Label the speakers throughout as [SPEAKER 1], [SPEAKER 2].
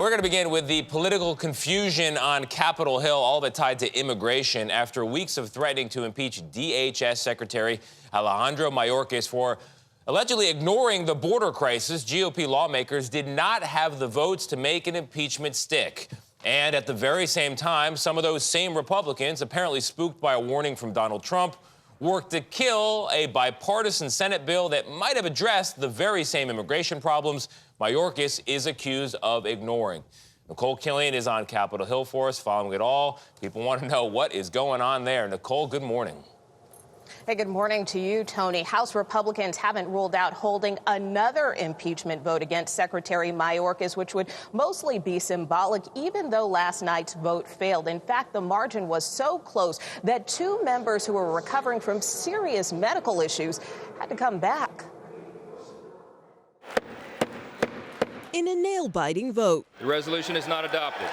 [SPEAKER 1] We're going to begin with the political confusion on Capitol Hill, all of it tied to immigration, after weeks of threatening to impeach DHS Secretary Alejandro Mayorkas for allegedly ignoring the border crisis. GOP lawmakers did not have the votes to make an impeachment stick. And at the very same time, some of those same Republicans, apparently spooked by a warning from Donald Trump, worked to kill a bipartisan Senate bill that might have addressed the very same immigration problems Mayorkas is accused of ignoring. Nicole Killian is on Capitol Hill for us, following it all. People want to know what is going on there. Nicole, good morning.
[SPEAKER 2] Hey, good morning to you, Tony. House Republicans haven't ruled out holding another impeachment vote against Secretary Mayorkas, which would mostly be symbolic, even though last night's vote failed. In fact, the margin was so close that two members who were recovering from serious medical issues had to come back.
[SPEAKER 3] In a nail-biting vote,
[SPEAKER 4] the resolution is not adopted.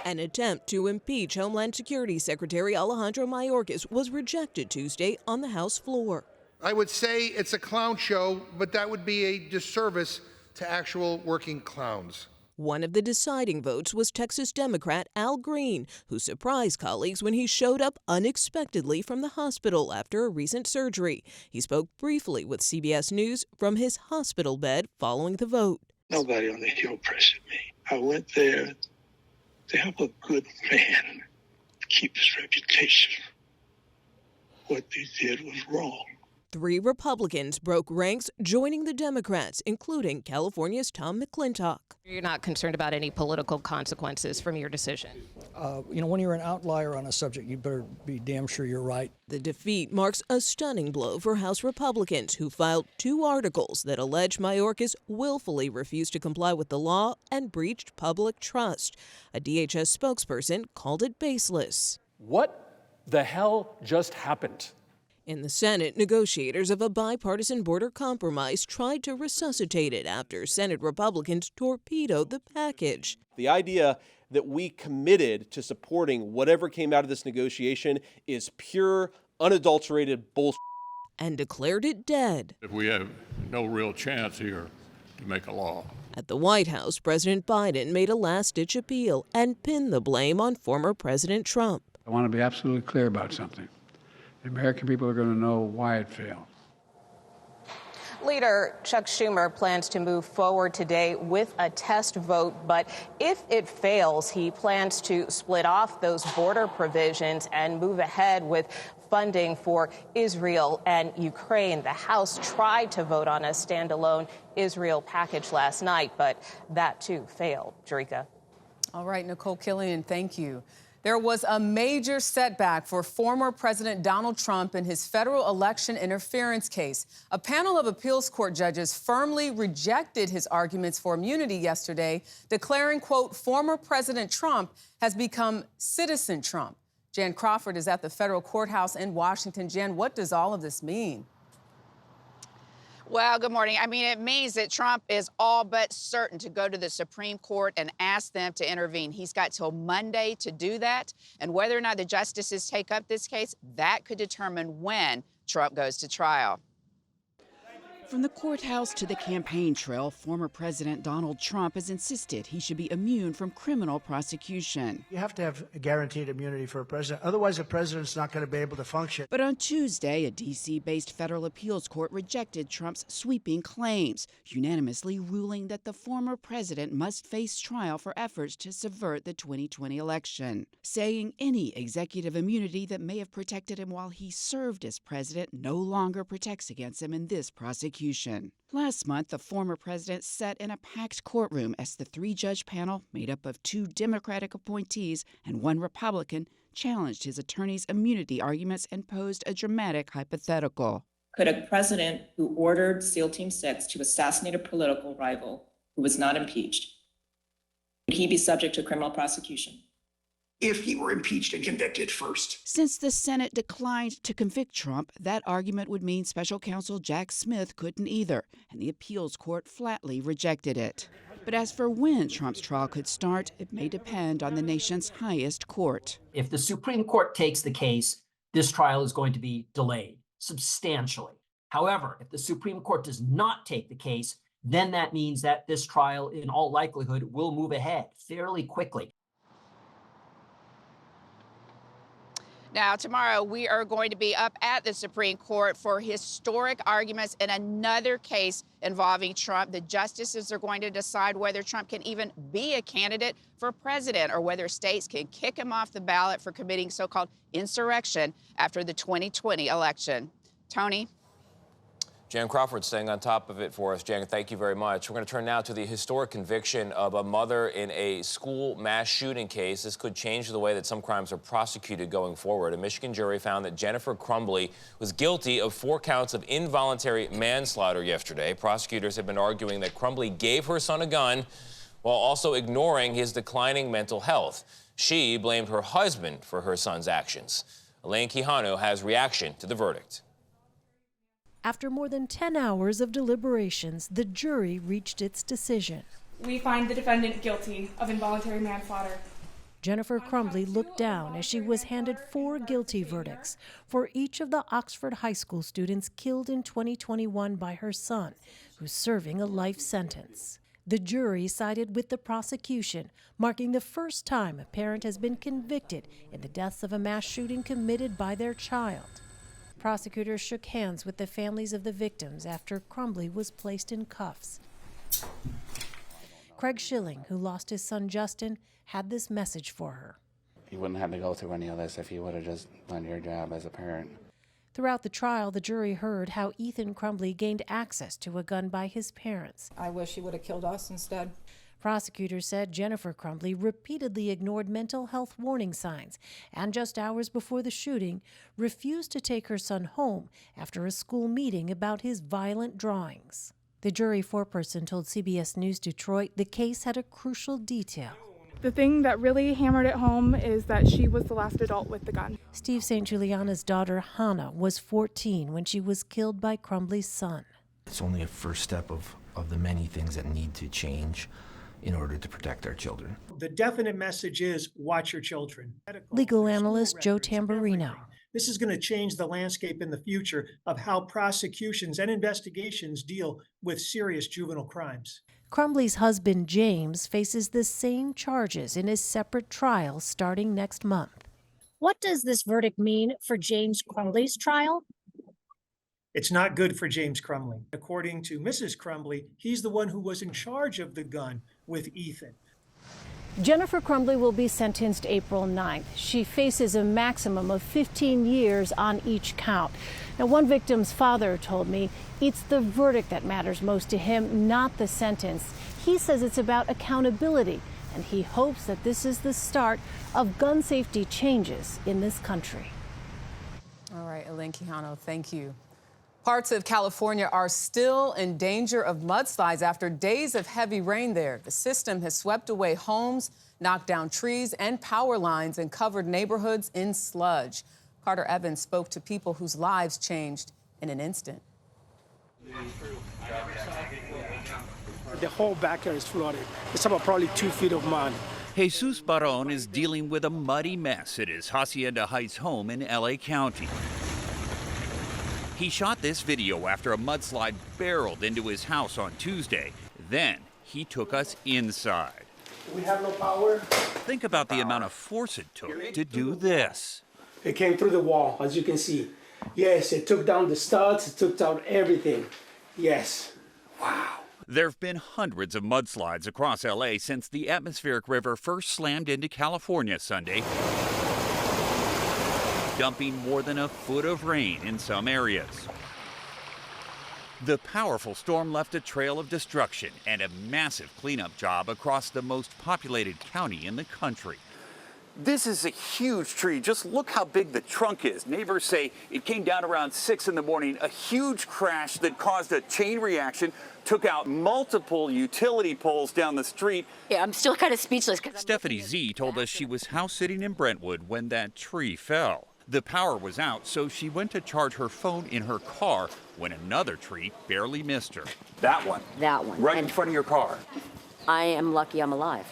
[SPEAKER 3] An attempt to impeach Homeland Security Secretary Alejandro Mayorkas was rejected Tuesday on the House floor.
[SPEAKER 5] I would say it's a clown show, but that would be a disservice to actual working clowns.
[SPEAKER 3] One of the deciding votes was Texas Democrat Al Green, who surprised colleagues when he showed up unexpectedly from the hospital after a recent surgery. He spoke briefly with CBS News from his hospital bed following the vote.
[SPEAKER 6] Nobody on the Hill pressured me. I went there to help a good man keep his reputation. What they did was wrong.
[SPEAKER 3] 3 Republicans broke ranks, joining the Democrats, including California's Tom McClintock.
[SPEAKER 2] You're not concerned about any political consequences from your decision?
[SPEAKER 7] When you're an outlier on a subject, you better be damn sure you're right.
[SPEAKER 3] The defeat marks a stunning blow for House Republicans, who filed 2 articles that allege Mayorkas willfully refused to comply with the law and breached public trust. A DHS spokesperson called it baseless.
[SPEAKER 8] What the hell just happened?
[SPEAKER 3] In the Senate, negotiators of a bipartisan border compromise tried to resuscitate it after Senate Republicans torpedoed the package.
[SPEAKER 9] The idea that we committed to supporting whatever came out of this negotiation is pure, unadulterated bullshit.
[SPEAKER 3] And declared it dead.
[SPEAKER 10] We have no real chance here to make a law.
[SPEAKER 3] At the White House, President Biden made a last-ditch appeal and pinned the blame on former President Trump.
[SPEAKER 11] I want to be absolutely clear about something. The American people are going to know why it failed.
[SPEAKER 2] Leader Chuck Schumer plans to move forward today with a test vote, but if it fails, he plans to split off those border provisions and move ahead with funding for Israel and Ukraine. The House tried to vote on a standalone Israel package last night, but that too failed. Jerika.
[SPEAKER 12] All right, Nicole Killian, thank you. There was a major setback for former President Donald Trump in his federal election interference case. A panel of appeals court judges firmly rejected his arguments for immunity yesterday, declaring, quote, former President Trump has become citizen Trump. Jan Crawford is at the federal courthouse in Washington. Jan, what does all of this mean?
[SPEAKER 13] Well, good morning. I mean, it means that Trump is all but certain to go to the Supreme Court and ask them to intervene. He's got till Monday to do that. And whether or not the justices take up this case, that could determine when Trump goes to trial.
[SPEAKER 14] From the courthouse to the campaign trail, former President Donald Trump has insisted he should be immune from criminal prosecution.
[SPEAKER 15] You have to have a guaranteed immunity for a president. Otherwise, a president's not going to be able to function.
[SPEAKER 14] But on Tuesday, a D.C.-based federal appeals court rejected Trump's sweeping claims, unanimously ruling that the former president must face trial for efforts to subvert the 2020 election, saying any executive immunity that may have protected him while he served as president no longer protects against him in this prosecution. Last month, the former president sat in a packed courtroom as the 3-judge panel, made up of 2 Democratic appointees and 1 Republican, challenged his attorney's immunity arguments and posed a dramatic hypothetical.
[SPEAKER 16] Could a president who ordered SEAL Team 6 to assassinate a political rival who was not impeached, would he be subject to criminal prosecution?
[SPEAKER 17] If he were impeached and convicted first.
[SPEAKER 14] Since the Senate declined to convict Trump, that argument would mean special counsel Jack Smith couldn't either, and the appeals court flatly rejected it. But as for when Trump's trial could start, it may depend on the nation's highest court.
[SPEAKER 18] If the Supreme Court takes the case, this trial is going to be delayed substantially. However, if the Supreme Court does not take the case, then that means that this trial, in all likelihood, will move ahead fairly quickly.
[SPEAKER 13] Now, tomorrow, we are going to be up at the Supreme Court for historic arguments in another case involving Trump. The justices are going to decide whether Trump can even be a candidate for president or whether states can kick him off the ballot for committing so-called insurrection after the 2020 election. Tony?
[SPEAKER 1] Jan Crawford staying on top of it for us. Jan, thank you very much. We're going to turn now to the historic conviction of a mother in a school mass shooting case. This could change the way that some crimes are prosecuted going forward. A Michigan jury found that Jennifer Crumbley was guilty of 4 counts of involuntary manslaughter yesterday. Prosecutors have been arguing that Crumbley gave her son a gun while also ignoring his declining mental health. She blamed her husband for her son's actions. Elaine Quijano has reaction to the verdict.
[SPEAKER 4] After more than 10 hours of deliberations, the jury reached its decision.
[SPEAKER 19] We find the defendant guilty of involuntary manslaughter.
[SPEAKER 4] Jennifer Crumbley looked down as she was handed 4 guilty verdicts for each of the Oxford High School students killed in 2021 by her son, who's serving a life sentence. The jury sided with the prosecution, marking the first time a parent has been convicted in the deaths of a mass shooting committed by their child. Prosecutors shook hands with the families of the victims after Crumbley was placed in cuffs. Craig Schilling, who lost his son Justin, had this message for her.
[SPEAKER 20] You wouldn't have to go through any of this if you would have just done your job as a parent.
[SPEAKER 4] Throughout the trial, the jury heard how Ethan Crumbley gained access to a gun by his parents.
[SPEAKER 21] I wish he would have killed us instead.
[SPEAKER 4] Prosecutors said Jennifer Crumbley repeatedly ignored mental health warning signs and just hours before the shooting refused to take her son home after a school meeting about his violent drawings. The jury foreperson told CBS News Detroit the case had a crucial detail.
[SPEAKER 19] The thing that really hammered it home is that she was the last adult with the gun.
[SPEAKER 4] Steve St. Juliana's daughter, Hannah, was 14 when she was killed by Crumbley's son.
[SPEAKER 22] It's only a first step of the many things that need to change in order to protect our children.
[SPEAKER 23] The definite message is watch your children.
[SPEAKER 4] Legal analyst Joe Tamburino.
[SPEAKER 23] This is going to change the landscape in the future of how prosecutions and investigations deal with serious juvenile crimes.
[SPEAKER 4] Crumbley's husband, James, faces the same charges in his separate trial starting next month.
[SPEAKER 24] What does this verdict mean for James Crumbley's trial?
[SPEAKER 23] It's not good for James Crumbley. According to Mrs. Crumbley, he's the one who was in charge of the gun with Ethan.
[SPEAKER 24] Jennifer Crumbley will be sentenced April 9th. She faces a maximum of 15 years on each count. Now, one victim's father told me it's the verdict that matters most to him, not the sentence. He says it's about accountability, and he hopes that this is the start of gun safety changes in this country.
[SPEAKER 12] All right, Elaine Quijano, thank you. Parts of California are still in danger of mudslides after days of heavy rain there. The system has swept away homes, knocked down trees and power lines, and covered neighborhoods in sludge. Carter Evans spoke to people whose lives changed in an instant.
[SPEAKER 25] The whole backyard is flooded. It's about probably 2 feet of mud.
[SPEAKER 26] Jesus Barron is dealing with a muddy mess at his Hacienda Heights home in LA County. He shot this video after a mudslide barreled into his house on Tuesday. Then he took us inside.
[SPEAKER 25] We have no power.
[SPEAKER 26] Think about the amount of force it took to do this.
[SPEAKER 25] It came through the wall, as you can see. Yes, it took down the studs, it took down everything. Yes. Wow.
[SPEAKER 26] There have been hundreds of mudslides across LA since the atmospheric river first slammed into California Sunday, dumping more than a foot of rain in some areas. The powerful storm left a trail of destruction and a massive cleanup job across the most populated county in the country.
[SPEAKER 27] This is a huge tree. Just look how big the trunk is. Neighbors say it came down around 6 in the morning, a huge crash that caused a chain reaction, took out multiple utility poles down the street.
[SPEAKER 28] Yeah, I'm still kind of speechless.
[SPEAKER 26] Stephanie Z told us she was house sitting in Brentwood when that tree fell. The power was out, so she went to charge her phone in her car when another tree barely missed her.
[SPEAKER 27] That one?
[SPEAKER 28] That one.
[SPEAKER 27] Right in front of your car.
[SPEAKER 28] I am lucky I'm alive.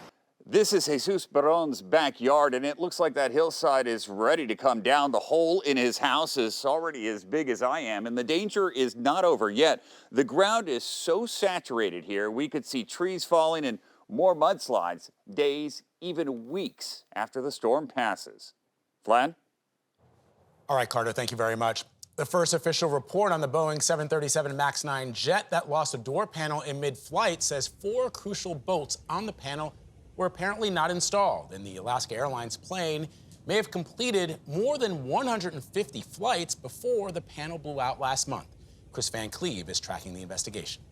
[SPEAKER 27] This is Jesus Baron's backyard, and it looks like that hillside is ready to come down. The hole in his house is already as big as I am, and the danger is not over yet. The ground is so saturated here, we could see trees falling and more mudslides days, even weeks after the storm passes. Vlad?
[SPEAKER 3] All right, Carter, thank you very much. The first official report on the Boeing 737 MAX 9 jet that lost a door panel in mid-flight says 4 crucial bolts on the panel were apparently not installed, and the Alaska Airlines plane may have completed more than 150 flights before the panel blew out last month. Chris Van Cleve is tracking the investigation.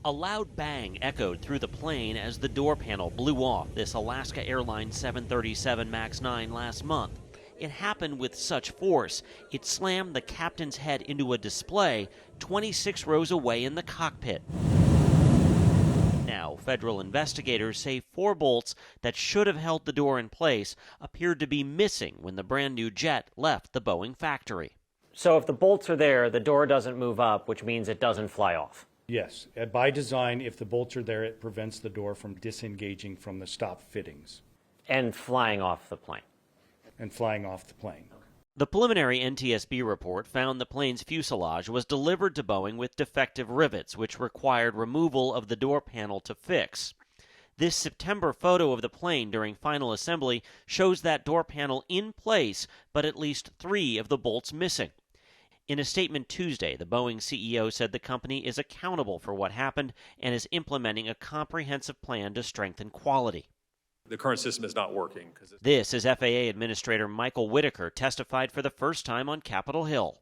[SPEAKER 5] A loud bang echoed through the plane as the door panel blew off this Alaska Airlines 737 MAX 9 last month. It happened with such force, it slammed the captain's head into a display 26 rows away in the cockpit. Now, federal investigators say 4 bolts that should have held the door in place appeared to be missing when the brand new jet left the Boeing factory.
[SPEAKER 6] So if the bolts are there, the door doesn't move up, which means it doesn't fly off.
[SPEAKER 7] Yes. By design, if the bolts are there, it prevents the door from disengaging from the stop fittings.
[SPEAKER 6] And flying off the plane.
[SPEAKER 7] And flying off the plane.
[SPEAKER 5] The preliminary NTSB report found the plane's fuselage was delivered to Boeing with defective rivets, which required removal of the door panel to fix. This September photo of the plane during final assembly shows that door panel in place, but at least 3 of the bolts missing. In a statement Tuesday, the Boeing CEO said the company is accountable for what happened and is implementing a comprehensive plan to strengthen quality.
[SPEAKER 8] The current system is not working.
[SPEAKER 5] This is FAA Administrator Michael Whitaker testified for the first time on Capitol Hill.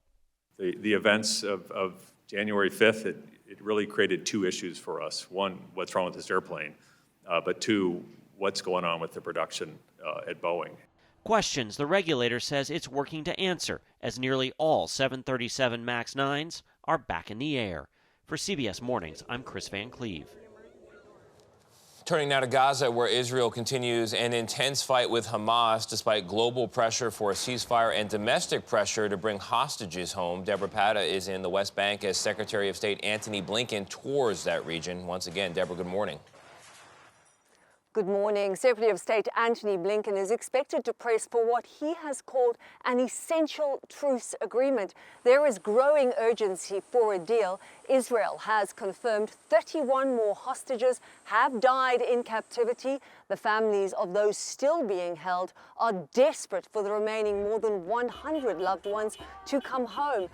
[SPEAKER 8] The events of January 5th, it really created 2 issues for us. One, what's wrong with this airplane? But 2, what's going on with the production at Boeing?
[SPEAKER 5] Questions the regulator says it's working to answer, as nearly all 737 MAX 9s are back in the air. For CBS Mornings, I'm Chris Van Cleve.
[SPEAKER 1] Turning now to Gaza, where Israel continues an intense fight with Hamas despite global pressure for a ceasefire and domestic pressure to bring hostages home. Deborah Pata is in the West Bank as Secretary of State Antony Blinken tours that region. Once again, Deborah, good morning.
[SPEAKER 9] Good morning. Secretary of State Antony Blinken is expected to press for what he has called an essential truce agreement. There is growing urgency for a deal. Israel has confirmed 31 more hostages have died in captivity. The families of those still being held are desperate for the remaining more than 100 loved ones to come home.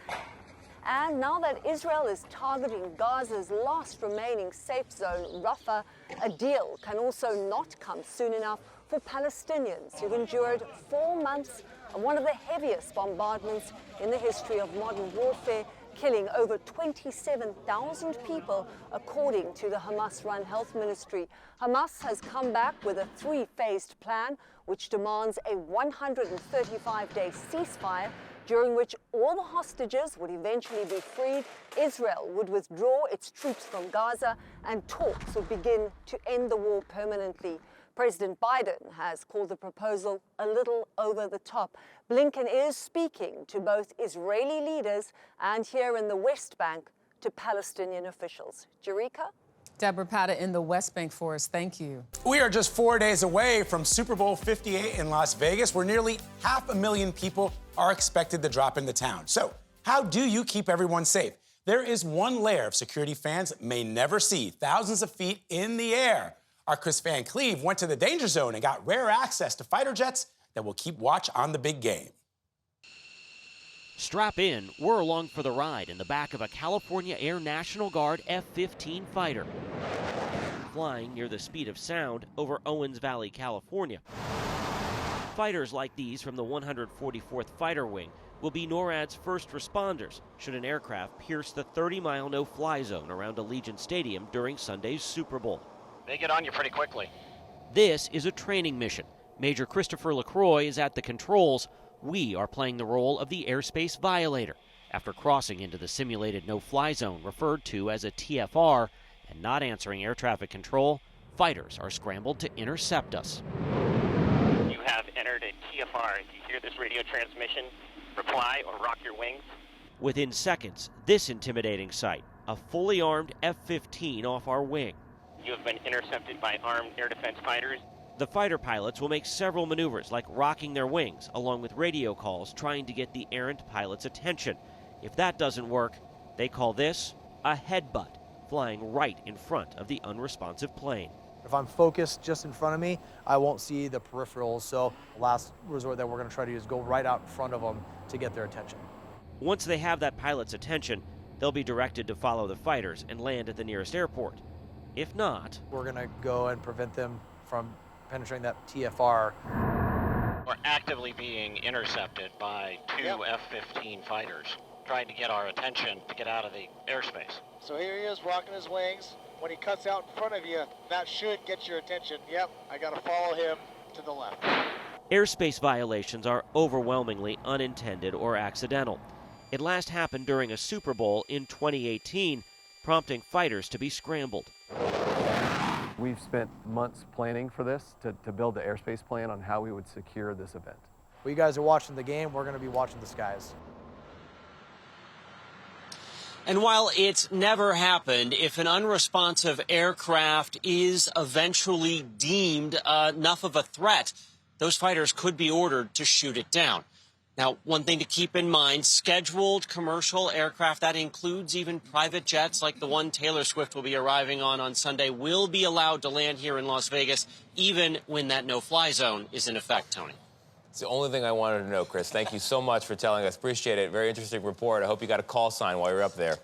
[SPEAKER 9] And now that Israel is targeting Gaza's last remaining safe zone, Rafah, a deal can also not come soon enough for Palestinians who've endured 4 months of one of the heaviest bombardments in the history of modern warfare, killing over 27,000 people, according to the Hamas-run health ministry. Hamas has come back with a 3-phased plan, which demands a 135-day ceasefire, during which all the hostages would eventually be freed. Israel would withdraw its troops from Gaza, and talks would begin to end the war permanently. President Biden has called the proposal a little over the top. Blinken is speaking to both Israeli leaders and, here in the West Bank, to Palestinian officials. Jerika?
[SPEAKER 12] Deborah Pata in the West Bank for us. Thank you.
[SPEAKER 3] We are just 4 days away from Super Bowl 58 in Las Vegas, where nearly 500,000 people are expected to drop into town. So how do you keep everyone safe? There is one layer of security fans may never see, thousands of feet in the air. Our Chris Van Cleve went to the danger zone and got rare access to fighter jets that will keep watch on the big game.
[SPEAKER 5] Strap in, we're along for the ride in the back of a California Air National Guard F-15 fighter, flying near the speed of sound over Owens Valley, California. Fighters like these from the 144th Fighter Wing will be NORAD's first responders should an aircraft pierce the 30-mile no-fly zone around Allegiant Stadium during Sunday's Super Bowl.
[SPEAKER 10] They get on you pretty quickly.
[SPEAKER 5] This is a training mission. Major Christopher LaCroix is at the controls. We are playing the role of the airspace violator after crossing into the simulated no-fly zone referred to as a TFR and not answering air traffic control. Fighters are scrambled to intercept us.
[SPEAKER 10] You have entered a TFR. If you hear this radio transmission, reply or rock your wings.
[SPEAKER 5] Within seconds, this intimidating sight, a fully armed F-15 off our wing.
[SPEAKER 10] You have been intercepted by armed air defense fighters.
[SPEAKER 5] The fighter pilots will make several maneuvers, like rocking their wings, along with radio calls trying to get the errant pilot's attention. If that doesn't work, they call this a headbutt, flying right in front of the unresponsive plane.
[SPEAKER 2] If I'm focused just in front of me, I won't see the peripherals, so the last resort that we're going to try to do is go right out in front of them to get their attention.
[SPEAKER 5] Once they have that pilot's attention, they'll be directed to follow the fighters and land at the nearest airport. If not,
[SPEAKER 2] we're going to go and prevent them from penetrating that TFR.
[SPEAKER 11] We're actively being intercepted by two F-15 fighters, trying to get our attention to get out of the airspace.
[SPEAKER 14] So here he is rocking his wings. When he cuts out in front of you, that should get your attention. Yep, I got to follow him to the left.
[SPEAKER 5] Airspace violations are overwhelmingly unintended or accidental. It last happened during a Super Bowl in 2018, prompting fighters to be scrambled.
[SPEAKER 15] We've spent months planning for this, to build the airspace plan on how we would secure this event.
[SPEAKER 2] Well, you guys are watching the game, we're going to be watching the skies.
[SPEAKER 16] And while it's never happened, if an unresponsive aircraft is eventually deemed enough of a threat, those fighters could be ordered to shoot it down. Now, one thing to keep in mind, scheduled commercial aircraft, that includes even private jets like the one Taylor Swift will be arriving on Sunday, will be allowed to land here in Las Vegas, even when that no-fly zone is in effect, Tony.
[SPEAKER 1] It's the only thing I wanted to know, Chris. Thank you so much for telling us. Appreciate it. Very interesting report. I hope you got a call sign while you're up there.